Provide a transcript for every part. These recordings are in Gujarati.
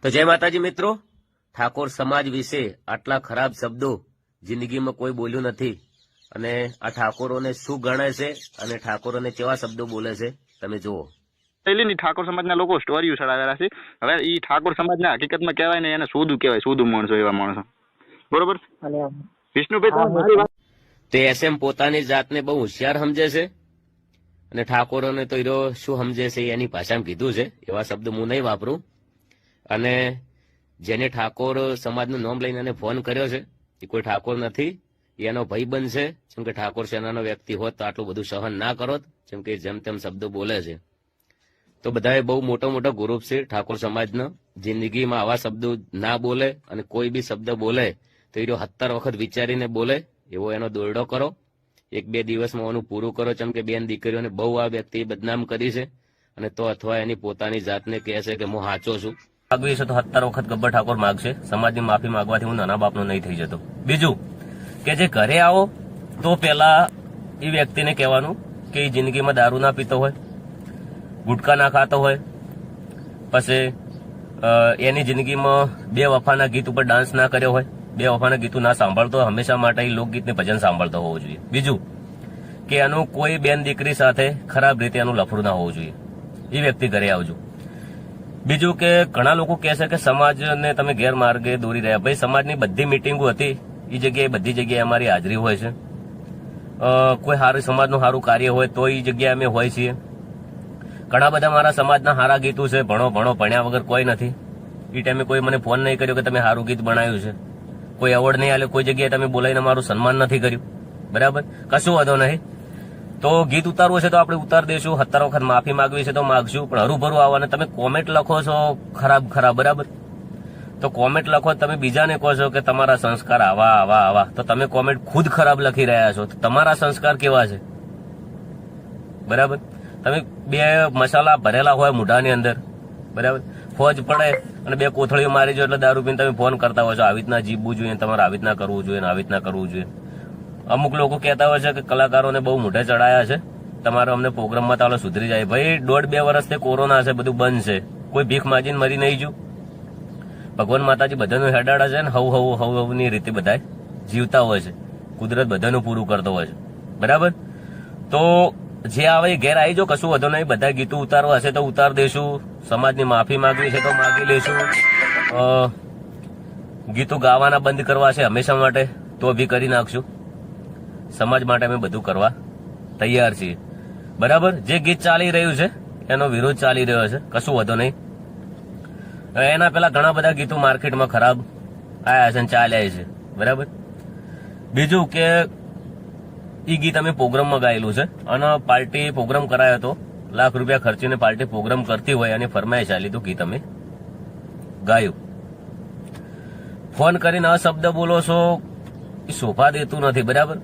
તો જય માતાજી મિત્રો, ઠાકોર સમાજ વિશે આટલા ખરાબ શબ્દો જિંદગીમાં કોઈ બોલ્યું નથી અને આ ઠાકોરોને શું ગણે છે અને ઠાકોરોને કેવા શબ્દો બોલે છે તમે જુઓ. પહેલી ઠાકોર સમાજના લોકો સ્ટોરી ચડાવેલા છે. હવે ઈ ઠાકોર સમાજના હકીકતમાં કહેવાય ને એને સૂદું કહેવાય, સૂદું માણસો એવા માણસો. બરોબર વિષ્ણુભાઈ, તે એસએમ પોતાની જાતને બહુ હોશિયાર સમજે છે અને ઠાકોરોને તો હીરો શું સમજે છે એની ભાષામાં કીધું છે, એવા શબ્દ હું નહીં વાપરું. અને જેને ઠાકોર સમાજનું નામ લઈને એને ફોન કર્યો છે એ કોઈ ઠાકોર નથી, એનો ભાઈબંધ છે. જેમ કે ઠાકોર સેનાનો વ્યક્તિ હોત તો આટલું બધું સહન ના કરો, જેમ કે જેમ તેમ શબ્દો બોલે છે. તો બધાએ બહુ મોટો મોટો ગ્રુપ છે ઠાકોર સમાજનો, જિંદગીમાં આવા શબ્દો ના બોલે અને કોઈ બી શબ્દ બોલે તો એ 70 વખત વિચારીને બોલે એવો એનો દોરડો કરો. 1-2 દિવસમાં એનું પૂરું કરો, જેમ કે બેન દીકરીઓને બહુ આ વ્યક્તિએ બદનામ કરી છે અને તો અથવા એની પોતાની જાતને કહે છે કે હું સાચો છું. માગવી છે તો 70 વખત ગબ્બર ઠાકોર માગશે. સમાજની માફી માંગવાથી હું નાના બાપનો નહીં થઈ જતો. બીજું કે જે ઘરે આવો તો પેલા એ વ્યક્તિને કહેવાનું કે એ જિંદગીમાં દારૂ ના પીતો હોય, ગુટકા ના ખાતો હોય, પછી એની જિંદગીમાં 2 વફાના ગીત ઉપર ડાન્સ ના કર્યો હોય, 2 વફાના ગીતો ના સાંભળતો, હંમેશા માટે એ લોકગીતને ભજન સાંભળતો હોવો જોઈએ. બીજું કે એનું કોઈ બેન દીકરી સાથે ખરાબ રીતે એનું લફડું ના હોવું જોઈએ. એ વ્યક્તિ ઘરે આવજો. બીજું કે ઘણા લોકો કહે છે કે સમાજને તમે ગેરમાર્ગે દોરી રહ્યા. ભાઈ, સમાજની બધી મિટિંગો હતી એ જગ્યાએ બધી જગ્યાએ અમારી હાજરી હોય છે. કોઈ સારું સમાજનું સારું કાર્ય હોય તો એ જગ્યાએ અમે હોય છીએ. ઘણા બધા મારા સમાજના સારા ગીતો છે. ભણ્યા વગર કોઈ નથી. એ ટાઈમે કોઈ મને ફોન નહીં કર્યો કે તમે સારું ગીત બનાવ્યું છે, કોઈ એવોર્ડ નહીં આલ્યો, કોઈ જગ્યાએ તમે બોલાવીને મારું સન્માન નથી કર્યું. બરાબર, કશું વાંધો નહીં. તો ગીત ઉતારવું છે તો આપણે ઉતાર દઈશું. 70 વખત માફી માંગવી છે તો માગશું, પણ હરુભરું આવવાને તમે કોમેન્ટ લખો છો ખરાબ. બરાબર, તો કોમેન્ટ લખો, તમે બીજાને કહો છો કે તમારા સંસ્કાર આવા, તો તમે કોમેન્ટ ખુદ ખરાબ લખી રહ્યા છો. તો તમારા સંસ્કાર કેવા છે? બરાબર, તમે 2 મસાલા ભરેલા હોય મોઢાની અંદર, બરાબર, ફોજ પડે અને 2 કોથળીઓ મારી જો એટલે દારૂ પીને તમે ફોન કરતા હોય છો આવી રીતના જીવવું જોઈએ, તમારે આવી રીતના કરવું જોઈએ, આવી રીતના કરવું જોઈએ. અમુક લોકો કહેતા હોય છે કે કલાકારોને બહુ મોઢે ચડાયા છે, તમારે અમને પ્રોગ્રામમાં ચાલો સુધરી જાય. ભાઈ, 1.5-2 વર્ષથી કોરોના છે, બધું બંધ છે, કોઈ ભીખ માજીને મરી નહીં ગયું. ભગવાન માતાજી બધાનું હેડાડા છે ને હવની રીતે બધા જીવતા હોય છે. કુદરત બધાનું પૂરું કરતો હોય છે. બરાબર, તો જે આવે એ ઘેર આવી જો, કશું વધુ નહીં. બધા ગીતો ઉતારવા હશે તો ઉતાર દઈશું. સમાજની માફી માંગવી છે તો માગી લઈશું. ગીતો ગાવાના બંધ કરવા છે હંમેશા માટે તો બી કરી નાખશું. સમાજ માટે અમે બધું કરવા તૈયાર છીએ. બરાબર, જે ગીત ચાલી રહ્યું છે એનો વિરોધ ચાલી રહ્યો છે, કશું વધુ નહીં. એના પેલા ઘણા બધા ગીતો માર્કેટમાં ખરાબ આયા છે, ચાલ્યા છે. બરાબર, બીજું કે એ ગીત અમે પ્રોગ્રામમાં ગાયેલું છે અને પાર્ટી પ્રોગ્રામ કરાયો હતો. લાખ રૂપિયા ખર્ચીને પાર્ટી પ્રોગ્રામ કરતી હોય અને ફરમાઈશ આલી તો ગીત અમે ગાયું. ફોન કરીને આ શબ્દ બોલો છો એ શોભા દેતું નથી. બરાબર,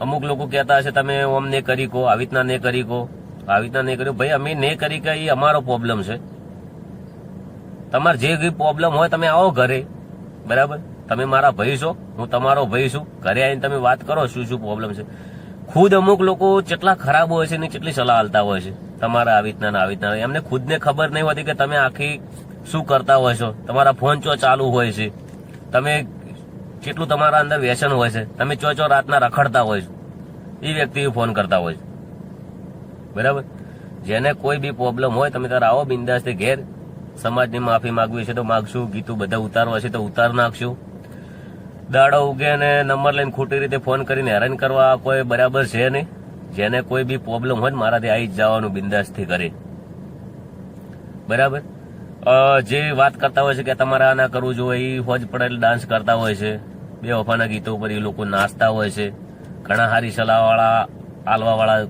અમુક લોકો કહેતા હશે તમે ઓમ ને કરી કો, આવી રીતના ને કરી કો, આવી રીતના નહીં કર્યું. ભાઈ, અમે ને કરી કે એ અમારો પ્રોબ્લેમ છે. તમારે જે પ્રોબ્લેમ હોય તમે આવો ઘરે. બરાબર, તમે મારા ભાઈ છો, હું તમારો ભાઈ છું. ઘરે આવીને તમે વાત કરો શું પ્રોબ્લેમ છે. ખુદ અમુક લોકો કેટલા ખરાબ હોય છે ને કેટલી સલાહ આલતા હોય છે તમારા આવી રીતના. એમને ખુદને ખબર નહીં હોતી કે તમે આખી શું કરતા હોય છો. તમારા ફોન ચાલુ હોય છે, તમે કેટલું તમારા અંદર વ્યસન હોય છે, તમે રાતના રખડતા હોય છો. એ વ્યક્તિ ફોન કરતા હોય છે. બરાબર, જેને કોઈ બી પ્રોબ્લેમ હોય તમે તારે આવો બિંદાસથી ઘેર. સમાજની માફી માંગવી છે તો માગશું. ગીતો બધા ઉતારવા છે તો ઉતાર નાખશું. દાડો ઉગે ને નંબર લઈને ખોટી રીતે ફોન કરીને હેરાન કરવા કોઈ બરાબર છે નહીં. જેને કોઈ બી પ્રોબ્લેમ હોય મારાથી આવી જ જવાનું બિંદાસથી કરે. બરાબર, જે વાત કરતા હોય છે કે તમારે આ ના કરવું જોઈએ, એ ફોજ પડેલ ડાન્સ કરતા હોય છે, 2 વફાના ગીતો ઉપર એ લોકો નાચતા હોય છે. ઘણા સારી સલાહવાળા આલવાવાળા